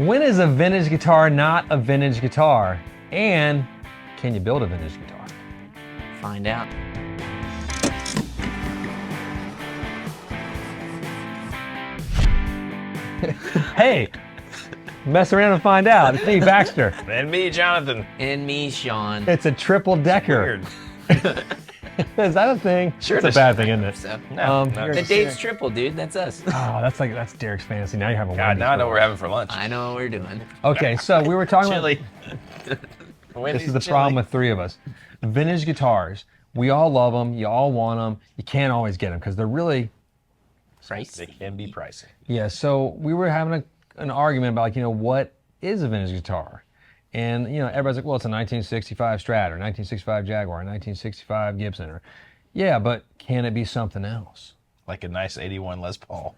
When is a vintage guitar not a vintage guitar? And can you build a vintage guitar? Find out. Hey, mess around and find out. It's me, Baxter. And me, Jonathan. And me, Sean. It's a triple decker. Weird. Is that a thing? Sure It's it is. a bad thing, isn't it? So, No, the date's triple, dude. That's us. Oh, that's Derek's fantasy. Now you're having God, now I know what we're having for lunch. I know what we're doing. Okay, so we were talking Chili. about this is the problem with three of us. Vintage guitars. We all love them. You all want them. You can't always get them because they're really Price. They can be pricey. Yeah, so we were having an argument about, what is a vintage guitar? And, everybody's like, well, it's a 1965 Strat or 1965 Jaguar, 1965 Gibson. Yeah, but can it be something else? Like a nice 81 Les Paul.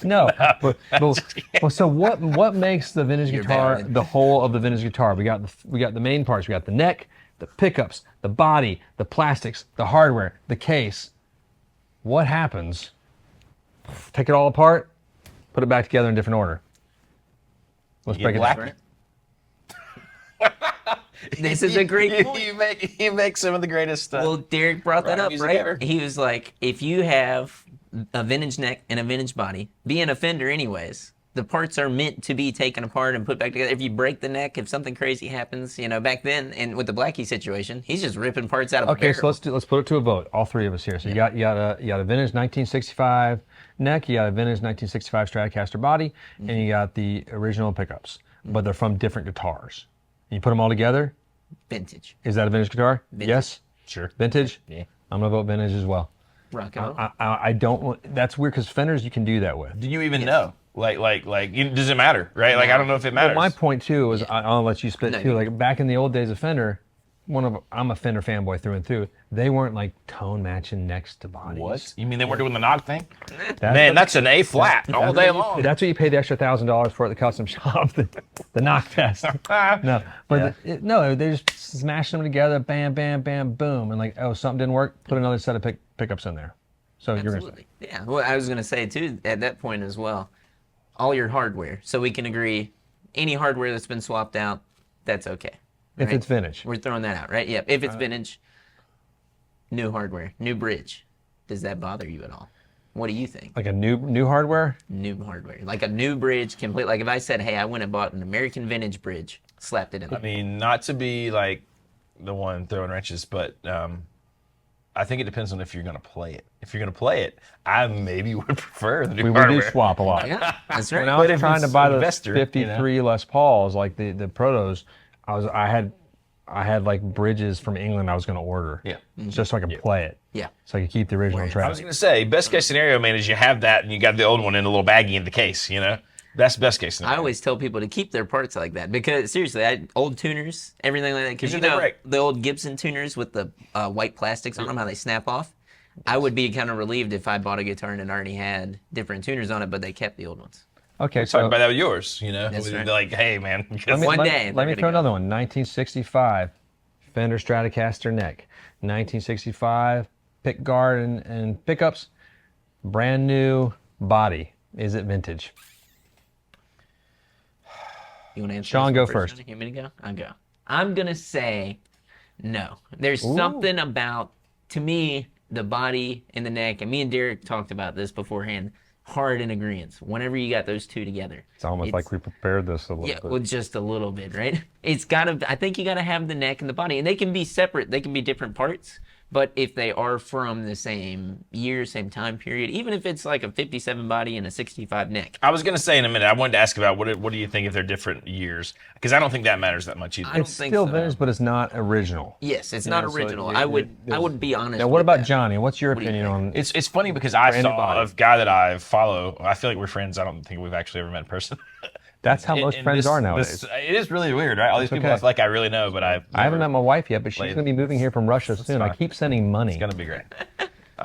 No. But so what makes the vintage guitar valid. the whole of the vintage guitar? We got the main parts. We got the neck, the pickups, the body, the plastics, the hardware, the case. What happens? Take it all apart, put it back together in different order. Let's You break it black down. it. This is a great point. You make some of the greatest stuff. Well, Derek brought that rock up, music right? ever. He was like, if you have a vintage neck and a vintage body, being a Fender anyways, the parts are meant to be taken apart and put back together. If you break the neck, if something crazy happens, back then, and with the Blackie situation, he's just ripping parts out of a Okay, barrel. so let's put it to a vote. All three of us here. So you got a vintage 1965 neck, you got a vintage 1965 Stratocaster body, and you got the original pickups, but they're from different guitars. And you put them all together. Vintage. Is that a vintage guitar? Vintage. Yes. Sure. Vintage. Yeah. I'm gonna vote vintage as well. Rock and roll. I don't. That's weird because Fenders you can do that with. Do you even know? Does it matter? Right? Like, I don't know if it matters. Well, my point too is I'll let you spit No, too. you- Like back in the old days of Fender, I'm a Fender fanboy through and through. They weren't like tone matching next to bodies. What? You mean they weren't doing the knock thing? That's- Man, that's an A flat all day long. That's what you paid the extra $1,000 for at the custom shop, the knock test. No, but no, they just smash them together, bam, bam, bam, boom, and like, oh, something didn't work. Put another set of pickups in there. So you're gonna say, Absolutely. Yeah. Well, I was going to say, too, at that point as well, all your hardware. So we can agree, any hardware that's been swapped out, that's okay. if right? it's vintage. We're throwing that out, right? Yep. If it's vintage, new hardware, new bridge. Does that bother you at all? What do you think? Like a new hardware. New hardware, like a new bridge, complete. Like if I said, "Hey, I went and bought an American vintage bridge, slapped it in." I mean, not to be like the one throwing wrenches, but I think it depends on if you're going to play it. If you're going to play it, I maybe would prefer the new We do hardware. swap a lot. Yeah, that's When right. I was if trying to it's buy the investor, 53 Les Pauls, like the Protos, I had like bridges from England I was going to order. Yeah. Just so I could play it. Yeah. So I could keep the original Where it's- track. I was going to say, best case scenario, man, is you have that and you got the old one in a little baggie in the case, That's best case I scenario. always tell people to keep their parts like that because seriously, old tuners, everything like that. Because Because they break. the old Gibson tuners with the white plastics on them, how they snap off. I would be kind of relieved if I bought a guitar and it already had different tuners on it, but they kept the old ones. Okay, Talking so about that with yours, That's right. Like, hey, man. One day, let they're me gonna throw go. another one. 1965 Fender Stratocaster neck. 1965 pick guard and pickups. Brand new body. Is it vintage? You want to answer? Sean, this one go first. Johnny? You want me to go? I'll go. I'm gonna say no. There's something about, to me, the body and the neck, and me and Derek talked about this beforehand. Hard in agreement. Whenever you got those two together, It's almost like we prepared this a little yeah, bit. well, just a little bit, right? It's gotta. I think you gotta have the neck and the body, and they can be separate. They can be different parts. But if they are from the same year, same time period, even if it's like a 57 body and a 65 neck, I was going to say in a minute, I wanted to ask about what do you think if they're different years? Because I don't think that matters that much either. I don't It's think still so. vintage, but it's not original. yes, it's not know, so original. it- I there's- would be honest. Now, what with about that. Johnny? What's your do you opinion on? It's funny because I Branded saw body. a guy that I follow. I feel like we're friends. I don't think we've actually ever met in person. That's how most And friends this- are nowadays. It is really weird, right? All these people okay. I feel like I really know, but I haven't met my wife yet, but she's Played. going to be moving here from Russia soon. I fine. keep sending money. It's gonna be great.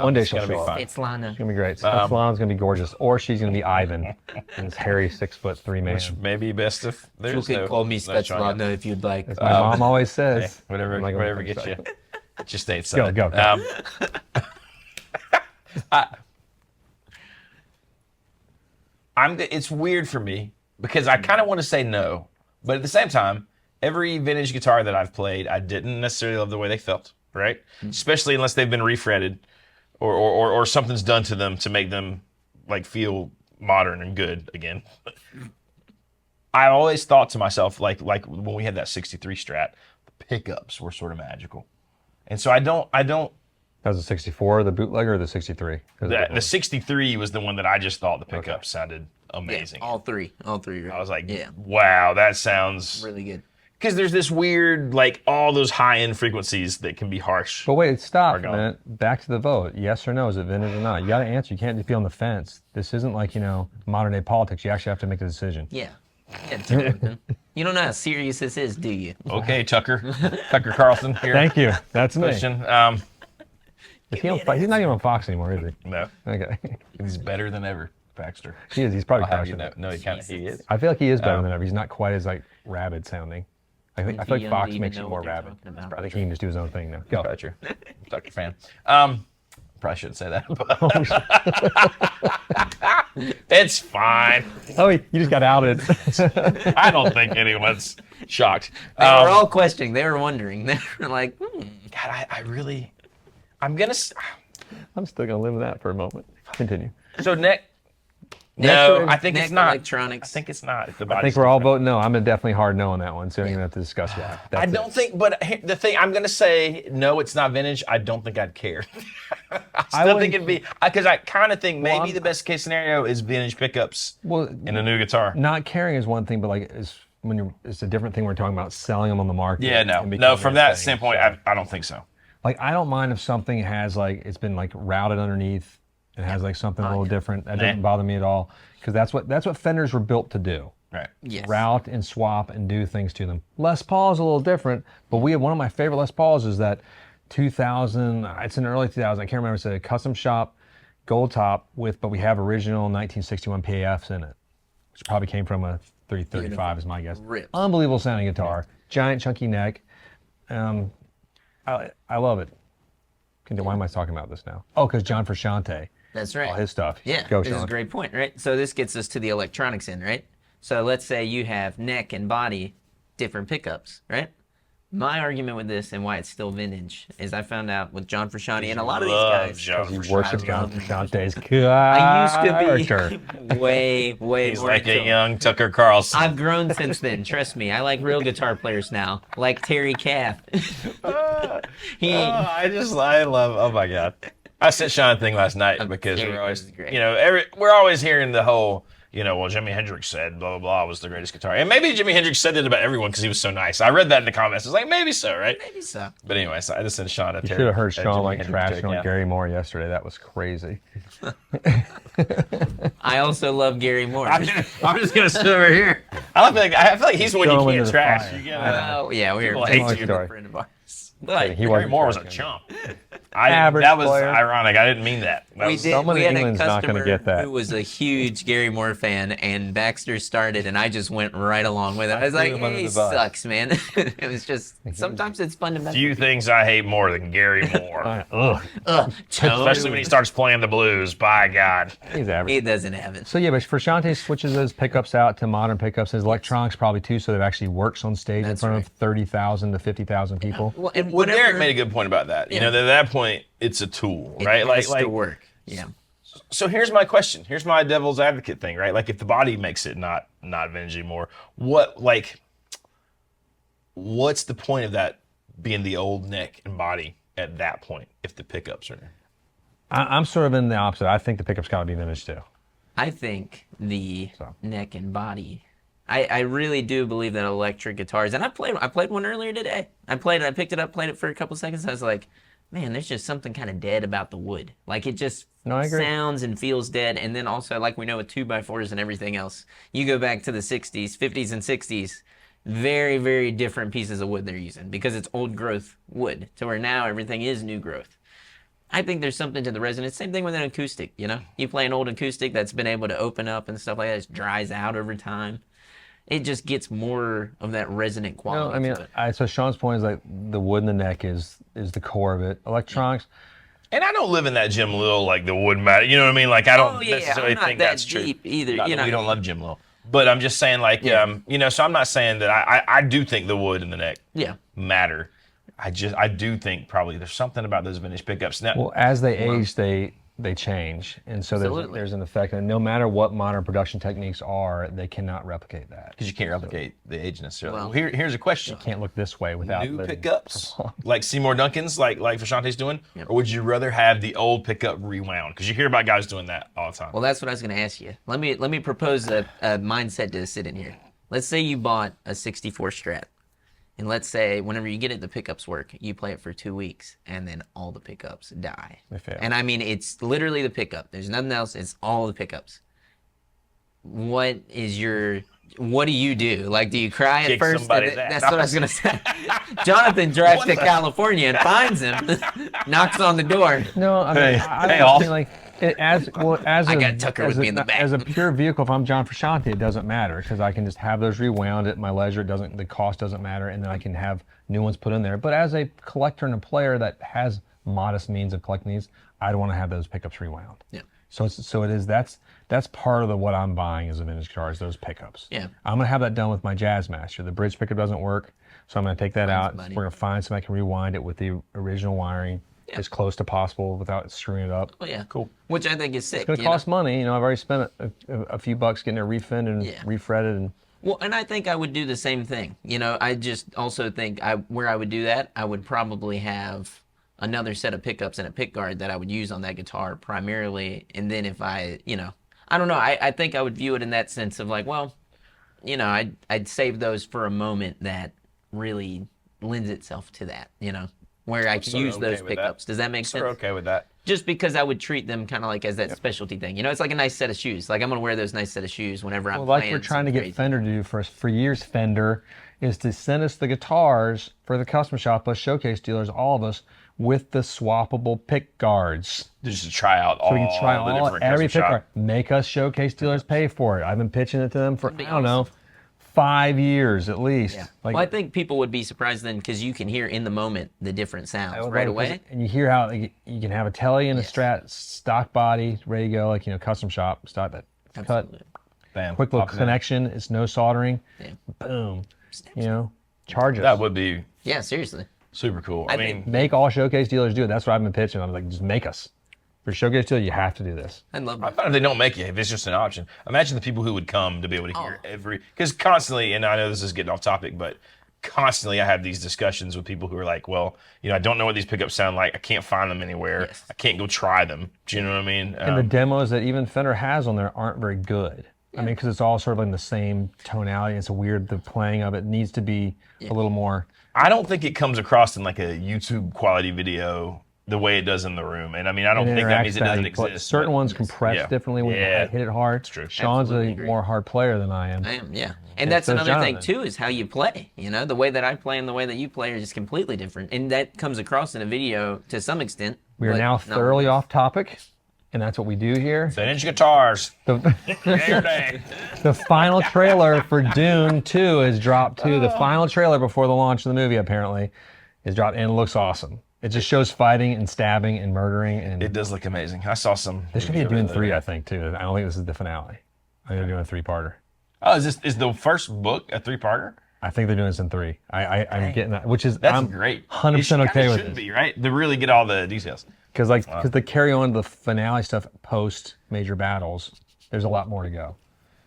One day it's she'll gonna be show up. fun. It's Lana. It's gonna be great. Svetlana's gonna be gorgeous, or she's gonna be Ivan, and this hairy 6'3" man. Which may be best if You there's can no. call me no showing up. if you'd like. As my mom always Hey, says. whatever, I'm like, whatever I'm gets you. sorry. Get your stateside. Go. It's weird for me because I kind of want to say no, but at the same time, every vintage guitar that I've played, I didn't necessarily love the way they felt, right? Especially unless they've been refretted or something's done to them to make them like feel modern and good again. I always thought to myself, like when we had that 63 Strat, the pickups were sort of magical. And so I don't. That was the 64, the bootlegger, or the 63? The 63 was the one that I just thought the pickup sounded amazing. Yeah, all three. I was like, wow, that sounds really good. Because there's this weird, like, all those high-end frequencies that can be harsh. But wait, stop a minute. Back to the vote. Yes or no? Is it vintage or not? You got to answer. You can't just be on the fence. This isn't like, modern day politics. You actually have to make a decision. Yeah. You don't know how serious this is, do you? Okay, Tucker Carlson here. Thank you. That's me. Question. He's not even on Fox anymore, is he? No. Okay. He's better than ever, Baxter. He is. He's probably I'll have you crushing know. it. No, he is. I feel like he is better than ever. He's not quite as rabid sounding. I feel like Fox makes you more rabid. I think he can just do his own thing now. Go. Probably true. Tucker fan. Probably shouldn't say that. It's fine. Oh, you just got outed. I don't think anyone's shocked. They were all questioning. They were wondering. They were like, God, I'm still gonna live with that for a moment. Continue. So no, I think neck it's not. Electronics. I think it's not. I think we're all voting no. I'm definitely hard no on that one, so we don't even have to discuss why. I don't think, but the thing, I'm going to say, no, it's not vintage. I don't think I'd care. I still think it'd be, because I kind of think maybe the best case scenario is vintage pickups in a new guitar. Not caring is one thing, but it's a different thing. We're talking about selling them on the market. Yeah, no. From that standpoint, I don't think so. Like, I don't mind if something has it's been routed underneath. It has something a little different. That doesn't bother me at all, because that's what Fenders were built to do. Right. Yes. Route and swap and do things to them. Les Paul is a little different, but we have one of my favorite Les Pauls is that 2000. It's in early 2000. I can't remember. It's a custom shop gold top but we have original 1961 PAFs in it, which probably came from a 335 is my guess. Ripped. Unbelievable sounding guitar. Giant chunky neck. I love it. Why am I talking about this now? Oh, because John Frusciante. That's right. All his stuff. Yeah, Go, this is a great point, right? So this gets us to the electronics end, right? So let's say you have neck and body different pickups, right? My argument with this and why it's still vintage is I found out with John Frusciante and a lot of these guys. He worships John Frusciante's I used to be way He's more like into a young Tucker Carlson. I've grown since then. Trust me. I like real guitar players now, like Terry Cath. I love. Oh my God. I sent Sean a thing last night because we're always, great. we're always hearing the whole, well, Jimi Hendrix said blah, blah, blah was the greatest guitar. And maybe Jimi Hendrix said that about everyone because he was so nice. I read that in the comments. I was like, maybe so, right? Maybe so. But anyway, so I just sent Sean a You should have heard Sean trashing on Gary Moore yesterday. That was crazy. I also love Gary Moore. I'm just going to sit over here. I feel like he's the one you can't trash. Oh, yeah, we were hate you. story. Friend of ours. But Gary Moore was a chump. Average that was player. ironic. I didn't mean that. Someone We in had England's a not gonna customer get that. who was a huge Gary Moore fan, and Baxter started, and I just went right along with it. I was like, threw him under hey, the bus. sucks, man. It was just, sometimes it's fun to mess Few things I hate more than Gary Moore. Ugh. Especially when he starts playing the blues. By God. He's average. He doesn't have it. So yeah, but Frusciante switches those pickups out to modern pickups. His electronics probably too, so it actually works on stage in That's front of 30,000 to 50,000 people. Well, and Well, Derek whenever- made a good point about that. Yeah. At that point, it's a tool, it right? has to work. Yeah. So here's my question. Here's my devil's advocate thing, right? Like, if the body makes it not vintage anymore, what's the point of that being the old neck and body at that point if the pickups are? I'm sort of in the opposite. I think the pickups got to be vintage too. I think the neck and body. I really do believe that electric guitars, and I played one earlier today. I picked it up, played it for a couple seconds. I was like, man, there's just something kind of dead about the wood. Like, it just I agree. sounds and feels dead. And then also, like we know with 2x4s and everything else, you go back to the 60s, 50s, and 60s, very, very different pieces of wood they're using because it's old growth wood to where now everything is new growth. I think there's something to the resonance. Same thing with an acoustic, You play an old acoustic that's been able to open up and stuff like that. It dries out over time. It just gets more of that resonant quality. No, I mean, to it. so Sean's point is like the wood in the neck is the core of it. Electronics. And I don't live in that Jim Lill, like the wood matter. You know what I mean? Like, I don't Oh, yeah, necessarily I'm not think that that's true. deep either. Not You that know, we don't love Jim Lill. But I'm just saying, like, Yeah. so I'm not saying that I do think the wood and the neck Yeah. matter. I do think probably there's something about those vintage pickups. Now, Well, as they age, they change, and so Absolutely. there's an effect. And no matter what modern production techniques are, they cannot replicate that. because you can't replicate the age necessarily. Well, Well, here's a question. Can't look this way without New the- pickups, like Seymour Duncan's, like Fashante's doing, or would you rather have the old pickup rewound? Because you hear about guys doing that all the time. Well, that's what I was going to ask you. Let me propose a mindset to sit in here. Let's say you bought a 64 Strat. And let's say whenever you get it, the pickups work. You play it for 2 weeks, and then all the pickups die. They fail. And I mean, it's literally the pickup. There's nothing else. It's all the pickups. What do you do? Like, do you cry at Kick first? somebody's ass. That's what I was gonna say. Jonathan drives to California and finds him, knocks on the door. No, I mean, Hey, I hey, don't off. think like as I a, got Tucker as with me in the back. As a pure vehicle, if I'm John Frusciante, it doesn't matter because I can just have those rewound at my leisure. The cost doesn't matter, and then I can have new ones put in there. But as a collector and a player that has modest means of collecting these, I'd want to have those pickups rewound. Yeah. That's part of what I'm buying as a vintage guitar is those pickups. Yeah. I'm gonna have that done with my Jazzmaster. The bridge pickup doesn't work, so I'm gonna take that out. money. We're gonna find something I can rewind it with the original wiring as close to possible without screwing it up. Oh yeah, Cool. Which I think is sick. It's gonna you know? cost money. I've already spent a few bucks getting it refinned and Yeah. refretted and. Well, and I think I would do the same thing. I just also think where I would do that, I would probably have another set of pickups and a pick guard that I would use on that guitar primarily. And then if I don't know, I think I would view it in that sense of like, well, I'd save those for a moment that really lends itself to that, where I can sort of use okay those with that. pickups. Does that make We're sense? okay with that. Just because I would treat them kind of like as that specialty thing. It's like a nice set of shoes. Like I'm gonna wear those nice set of shoes whenever I'm Well, like playing. we're trying to something get crazy. Fender to do for years, Fender is to send us the guitars for the custom shop, us showcase dealers, all of us, with the swappable pick guards. Just to try out all So we can try the different every custom pick shop. guard. Make us showcase dealers pay for it. I've been pitching it to them for, I don't know, 5 years at least. Yeah. Like, Well, I think people would be surprised then because you can hear in the moment the different sounds right away. And you hear how like, you can have a Telly and a Strat stock body ready to go, like custom shop, start that Absolutely. cut, Bam. quick little Pop it in. connection. It's no soldering. Yeah. Boom. Charge us. That would be Yeah, seriously. super cool. I I mean, think- Make all showcase dealers do it. That's what I've been pitching. I'm like, just make us. For showcase dealer, you have to do this. I love I that. find if they don't make it, if it's just an option, imagine the people who would come to be able to hear Oh. because constantly, and I know this is getting off topic, but constantly I have these discussions with people who are like, well, I don't know what these pickups sound like. I can't find them anywhere. Yes. I can't go try them. Do you know what I mean? And the demos that even Fender has on there aren't very good. I mean, because it's all sort of in the same tonality. It's weird. The playing of it needs to be a little more. I don't think it comes across in like a YouTube quality video the way it does in the room. And I mean, I don't think that means it doesn't exist. Certain but- ones compress Yeah. differently when Yeah. you hit it hard. It's true. Sean's Absolutely a agree. more hard player than I am. I am, yeah. And that's so is another thing, Jonathan. too, is how you play. The way that I play and the way that you play are just completely different. And that comes across in a video to some extent. We are but now not thoroughly always. off topic, and that's what we do here. Vintage guitars. The, Every day. the final trailer for Dune 2 has dropped too. The final trailer before the launch of the movie apparently is dropped, and it looks awesome. It just shows fighting and stabbing and murdering, and It does look amazing. I saw some. this should be a video Dune the 3, other I day. think, too. I don't think this is the finale. I think they're doing a 3-parter. Oh, is the first book a 3-parter? I think they're doing this in 3. I'm getting that, which is That's I'm great. 100% It okay kinda with should it. be, right? To really get all the details. Because they carry on the finale stuff post major battles. There's a lot more to go.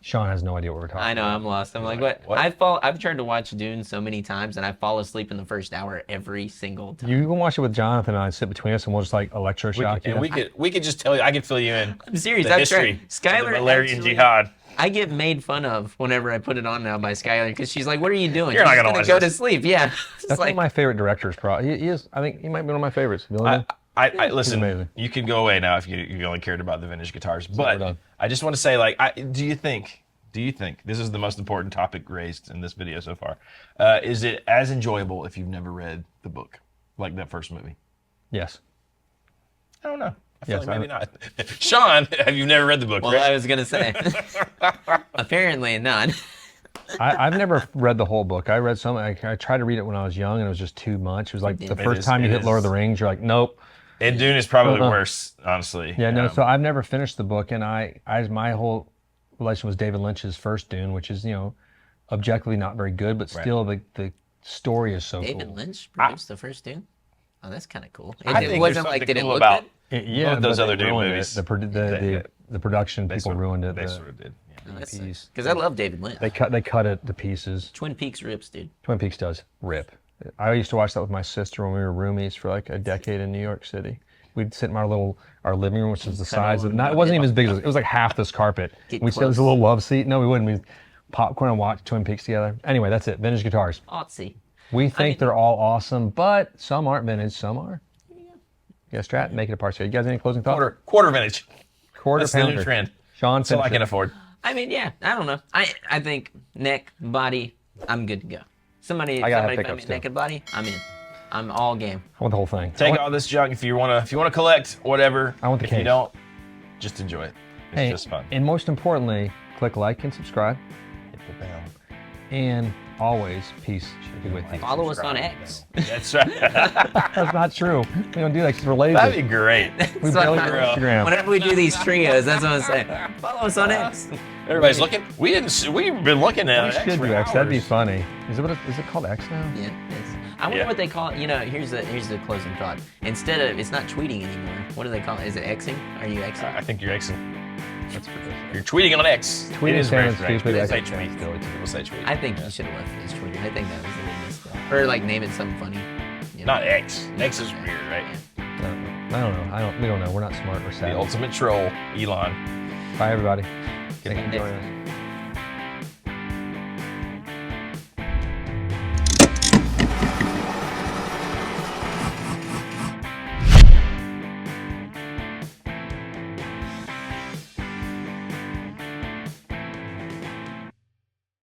Sean has no idea what we're talking I know, about. I'm lost. I'm like, what? What? I've tried to watch Dune so many times, and I fall asleep in the first hour every single time. You can watch it with Jonathan and I sit between us and we'll just like electroshock you. And we could just tell you. I could fill you in. I'm serious. The I've history. tried. of the Skylar Valerian actually- Jihad. I get made fun of whenever I put it on now by Skylar because she's like, "What are you doing? You're not She's gonna gonna watch go this." to sleep." Yeah, it's That's one like of my favorite directors. He is. I think he might be one of my favorites. Villeneuve? I listen. amazing. You can go away now if you only cared about the vintage guitars. we're But done. I just want to say, like, do you think this is the most important topic raised in this video so far? Is it as enjoyable if you've never read the book, like that first movie? Yes. I don't know. I feel Yes, like maybe not. Sean, have you never read the book? well, right? I was gonna say. Apparently not. I've never read the whole book. I read some. I tried to read it when I was young, and it was just too much. It was like the It first is- time you it hit Lord of the is. Rings, you're like, nope. And Dune is probably Uh-uh. worse, honestly. Yeah, no. So I've never finished the book, and my whole relation was David Lynch's first Dune, which is, objectively not very good, but still the story is so David cool. Lynch produced the first Dune. Oh, that's kind of cool. I It think wasn't there's like something did it cool look about good? Yeah, those but other they Dune ruined movies. it. The production people ruined it. They sort of did. Yeah. Because I love David Lynch. They cut it to pieces. Twin Peaks rips, dude. Twin Peaks does rip. I used to watch that with my sister when we were roomies for like a decade in New York City. We'd sit in our living room, which is the size of it wasn't even as big as it was like half this carpet. Get We sit in this close. little love seat. No, we wouldn't. We'd popcorn and watch Twin Peaks together. Anyway, that's it. Vintage guitars. Artsy. We think they're all awesome, but some aren't vintage, some are. Yeah, Strat, make it a Partscaster. You guys any closing thoughts? Quarter vintage. Quarter That's the pounder. new trend. Sean, That's all I finish can it. afford. I mean, yeah, I don't know. I think neck, body, I'm good to go. Somebody I gotta find pick me up still. neck and body, I'm in. I'm all game. I want the whole thing. Take all this junk if you want to collect whatever. I want the If you case. don't, just enjoy it. It's Hey, just fun. and most importantly, click like and subscribe. Hit the bell. And always, peace be with you. Follow us on X. That's right. That's not true. We don't do that because we're lazy. That'd be great. We So barely I- do Instagram. Whenever we do these trios, that's what I'm saying. Follow us on X. Everybody's looking. We've been looking at We X should for do X. That'd be hours. funny. Is it called X now? Yeah, it's, I wonder Yeah. what they call it. Here's the closing thought. Instead of, it's not tweeting anymore. What do they call it? Is it Xing? Are you Xing? I think you're Xing. That's ridiculous. You're tweeting on X. Tweeting It is very sounds strange. stupid. People say X tweet. sounds silly. People say tweet. I think you should have left it as Twitter. I think that was a little misspelled. Or like name it something funny. Not X. X is weird, right? I don't know. We don't know. We're not smart. We're The savvy. ultimate troll, Elon. Bye, everybody. Good Thank you for night. joining us.